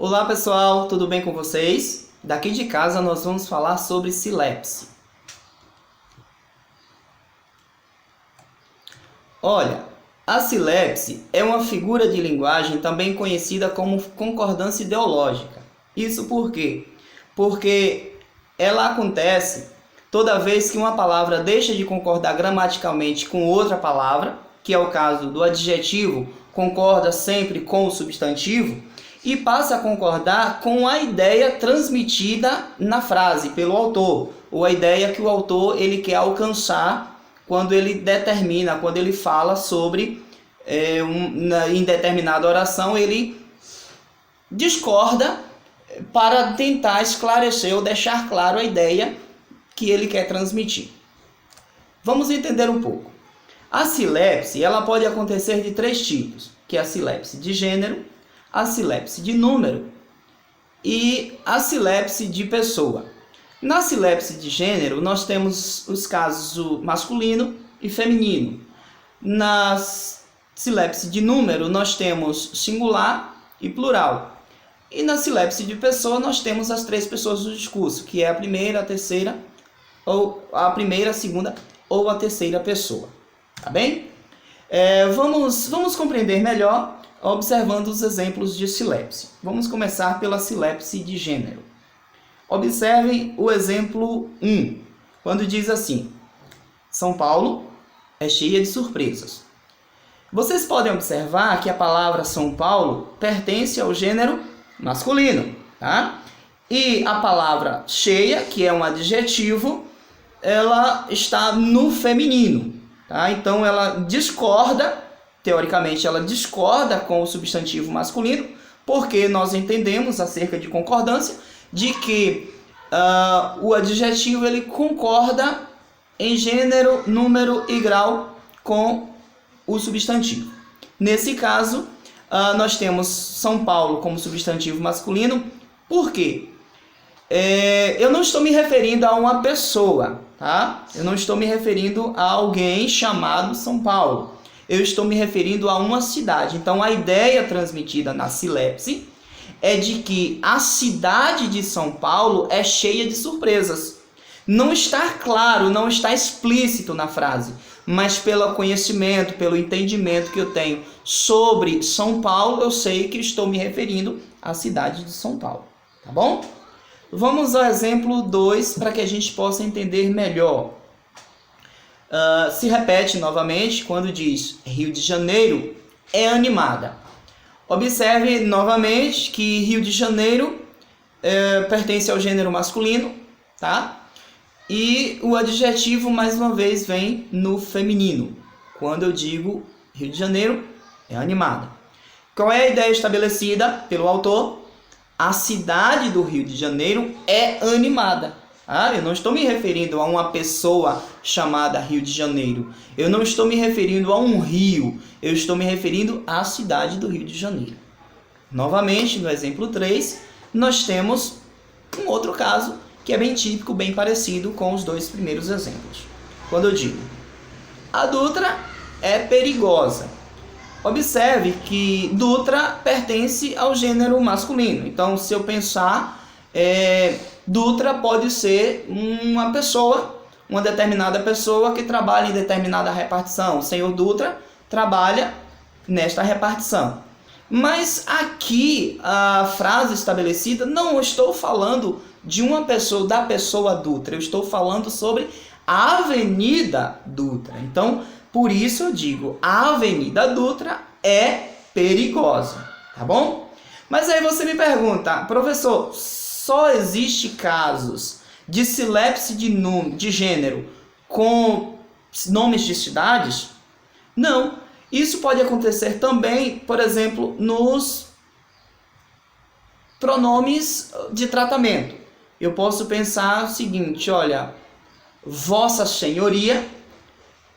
Olá pessoal, tudo bem com vocês? Daqui de casa nós vamos falar sobre silepse. Olha, a silepse é uma figura de linguagem também conhecida como concordância ideológica. Isso por quê? Porque ela acontece toda vez que uma palavra deixa de concordar gramaticalmente com outra palavra, que é o caso do adjetivo, concorda sempre com o substantivo, e passa a concordar com a ideia transmitida na frase pelo autor, ou a ideia que o autor ele quer alcançar quando ele determina, quando ele fala sobre, em determinada oração, ele discorda para tentar esclarecer ou deixar claro a ideia que ele quer transmitir. Vamos entender um pouco. A silepse ela pode acontecer de três tipos, que é a silepse de gênero, a silepse de número e a silepse de pessoa. Na silepse de gênero, nós temos os casos masculino e feminino. Na silepse de número, nós temos singular e plural. E na silepse de pessoa, nós temos as três pessoas do discurso, que é a primeira, a terceira, ou a primeira, a segunda ou a terceira pessoa. Tá bem? Vamos compreender melhor observando os exemplos de silepse. Vamos começar pela silepse de gênero. Observem o exemplo 1, quando diz assim: São Paulo é cheia de surpresas. Vocês podem observar que a palavra São Paulo pertence ao gênero masculino, tá? E a palavra cheia, que é um adjetivo, ela está no feminino, tá? Então ela discorda, teoricamente ela discorda com o substantivo masculino, porque nós entendemos acerca de concordância de que o adjetivo ele concorda em gênero, número e grau com o substantivo. Nesse caso, nós temos São Paulo como substantivo masculino. Por quê? Eu não estou me referindo a uma pessoa, tá? Eu não estou me referindo a alguém chamado São Paulo. Eu estou me referindo a uma cidade. Então, a ideia transmitida na silepse é de que a cidade de São Paulo é cheia de surpresas. Não está claro, não está explícito na frase, mas pelo conhecimento, pelo entendimento que eu tenho sobre São Paulo, eu sei que estou me referindo à cidade de São Paulo. Tá bom? Vamos ao exemplo 2 para que a gente possa entender melhor. Se repete novamente quando diz Rio de Janeiro é animada. Observe novamente que Rio de Janeiro pertence ao gênero masculino, tá? E o adjetivo, mais uma vez, vem no feminino. Quando eu digo Rio de Janeiro é animada. Qual é a ideia estabelecida pelo autor? A cidade do Rio de Janeiro é animada. Eu não estou me referindo a uma pessoa chamada Rio de Janeiro. Eu não estou me referindo a um rio. Eu estou me referindo à cidade do Rio de Janeiro. Novamente, no exemplo 3, nós temos um outro caso que é bem típico, bem parecido com os dois primeiros exemplos. Quando eu digo, a Dutra é perigosa. Observe que Dutra pertence ao gênero masculino. Então, se eu pensar, Dutra pode ser uma pessoa, uma determinada pessoa que trabalha em determinada repartição. O senhor Dutra trabalha nesta repartição. Mas aqui a frase estabelecida, não estou falando de uma pessoa, da pessoa Dutra. Eu estou falando sobre a Avenida Dutra. Então, por isso eu digo, a Avenida Dutra é perigosa, tá bom? Mas aí você me pergunta, professor, só existe casos de silepse de gênero com nomes de cidades? Não. Isso pode acontecer também, por exemplo, nos pronomes de tratamento. Eu posso pensar o seguinte, olha, Vossa Senhoria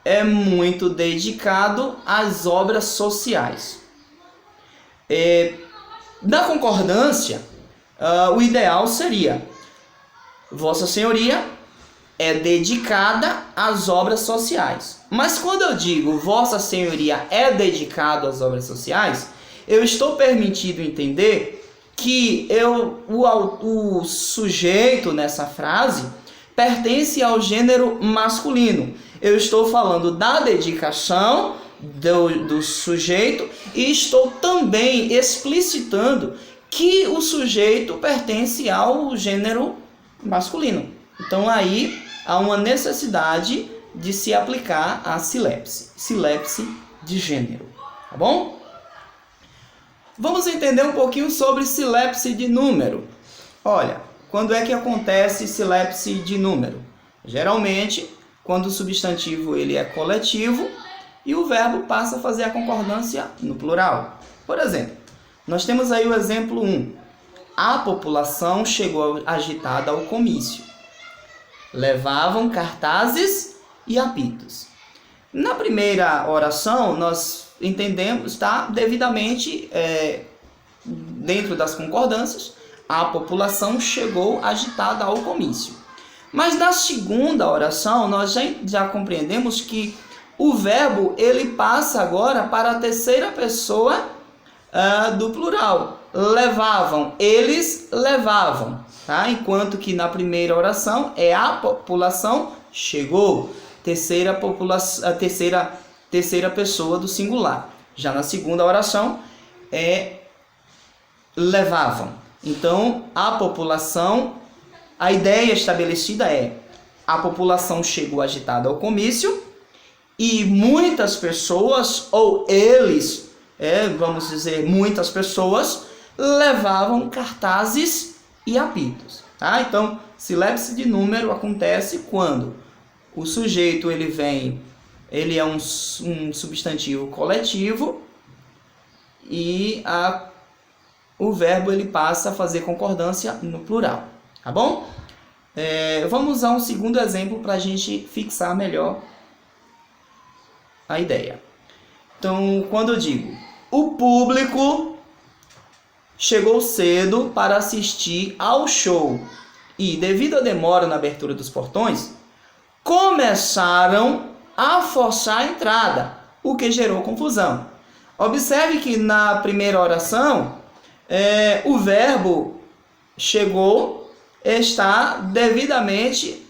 é muito dedicado às obras sociais. Na concordância, o ideal seria Vossa Senhoria é dedicada às obras sociais. Mas quando eu digo Vossa Senhoria é dedicado às obras sociais, eu estou permitido entender que o sujeito nessa frase pertence ao gênero masculino. Eu estou falando da dedicação do sujeito e estou também explicitando que o sujeito pertence ao gênero masculino. Então aí há uma necessidade de se aplicar a silepse de gênero, tá bom? Vamos entender um pouquinho sobre silepse de número. Olha, quando é que acontece silepse de número? Geralmente, quando o substantivo ele é coletivo e o verbo passa a fazer a concordância no plural. Por exemplo, nós temos aí o exemplo 1. A população chegou agitada ao comício. Levavam cartazes e apitos. Na primeira oração, nós entendemos, tá, devidamente dentro das concordâncias, a população chegou agitada ao comício. Mas na segunda oração, nós já compreendemos que o verbo ele passa agora para a terceira pessoa do plural. Levavam, eles levavam, tá? Enquanto que na primeira oração é a população chegou, terceira pessoa do singular. Já na segunda oração é levavam. Então, a população, a ideia estabelecida é: a população chegou agitada ao comício e muitas pessoas, ou eles, vamos dizer, muitas pessoas, levavam cartazes e apitos. Tá? Então, silepse de número acontece quando o sujeito ele é um substantivo coletivo e o verbo ele passa a fazer concordância no plural, tá bom? Vamos usar um segundo exemplo para a gente fixar melhor a ideia. Então, quando eu digo o público chegou cedo para assistir ao show e, devido à demora na abertura dos portões, começaram a forçar a entrada, o que gerou confusão. Observe que na primeira oração, o verbo chegou está devidamente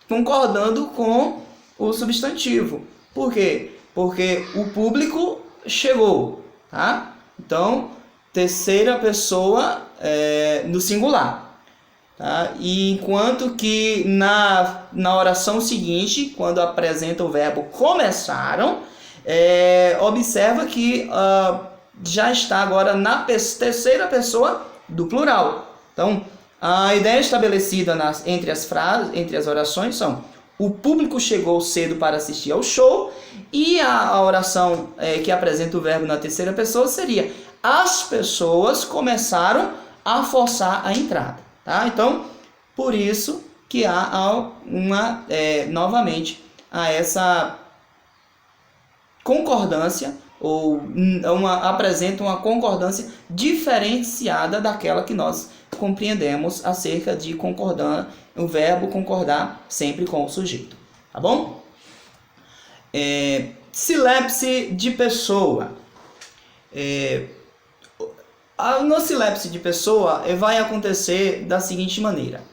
concordando com o substantivo. Por quê? Porque o público chegou, tá? Então, terceira pessoa no singular. Tá? E enquanto que na oração seguinte, quando apresenta o verbo começaram, observa que já está agora na terceira pessoa do plural. Então, a ideia estabelecida entre as orações são: o público chegou cedo para assistir ao show, e a oração que apresenta o verbo na terceira pessoa seria: as pessoas começaram a forçar a entrada. Tá? Então, por isso que há novamente essa concordância, apresenta uma concordância diferenciada daquela que nós compreendemos acerca de concordar, o verbo concordar sempre com o sujeito. Tá bom? Silepse de pessoa. No silepse de pessoa vai acontecer da seguinte maneira.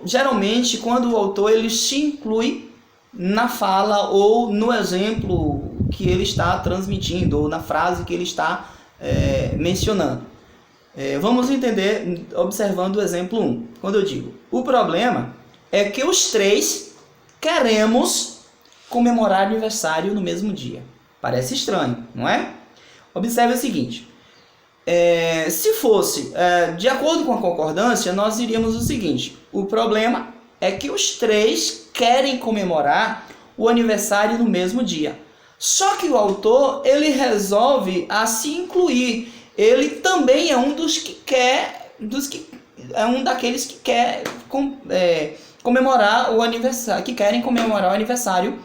Geralmente quando o autor ele se inclui na fala ou no exemplo que ele está transmitindo, ou na frase que ele está mencionando. Vamos entender observando o exemplo 1. Quando eu digo: o problema é que os três queremos comemorar aniversário no mesmo dia. Parece estranho, não é? Observe o seguinte: se fosse de acordo com a concordância, nós diríamos o seguinte: o problema é que os três querem comemorar o aniversário no mesmo dia. Só que o autor ele resolve se incluir. Ele também é um daqueles que quer comemorar o aniversário, que querem comemorar o aniversário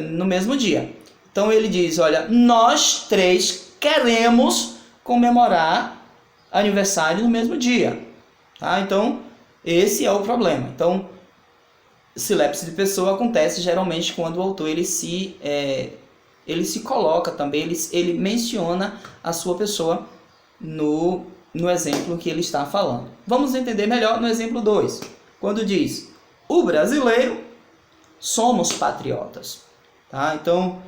no mesmo dia. Então ele diz: olha, nós três queremos comemorar aniversário no mesmo dia. Tá? Então, esse é o problema. Então, silepse de pessoa acontece geralmente quando o autor ele ele se coloca também, ele menciona a sua pessoa no exemplo que ele está falando. Vamos entender melhor no exemplo 2, quando diz: o brasileiro somos patriotas. Tá? Então,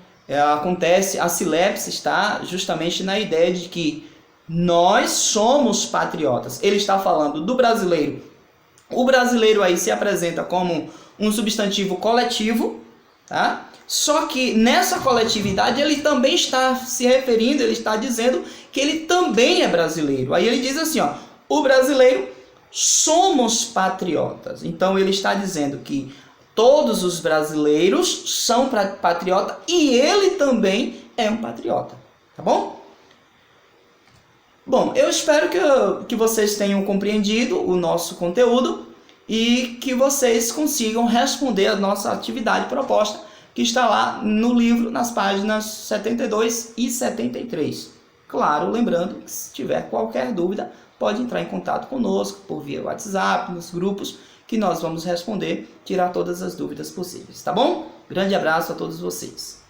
acontece, a silepse está justamente na ideia de que nós somos patriotas. Ele está falando do brasileiro. O brasileiro aí se apresenta como um substantivo coletivo, tá? Só que nessa coletividade ele também está se referindo, ele está dizendo que ele também é brasileiro. Aí ele diz assim, ó: o brasileiro somos patriotas. Então ele está dizendo que todos os brasileiros são patriotas e ele também é um patriota, tá bom? Bom, eu espero que vocês tenham compreendido o nosso conteúdo e que vocês consigam responder a nossa atividade proposta, que está lá no livro, nas páginas 72 e 73. Claro, lembrando que se tiver qualquer dúvida, pode entrar em contato conosco por via WhatsApp, nos grupos, que nós vamos responder, tirar todas as dúvidas possíveis, tá bom? Grande abraço a todos vocês.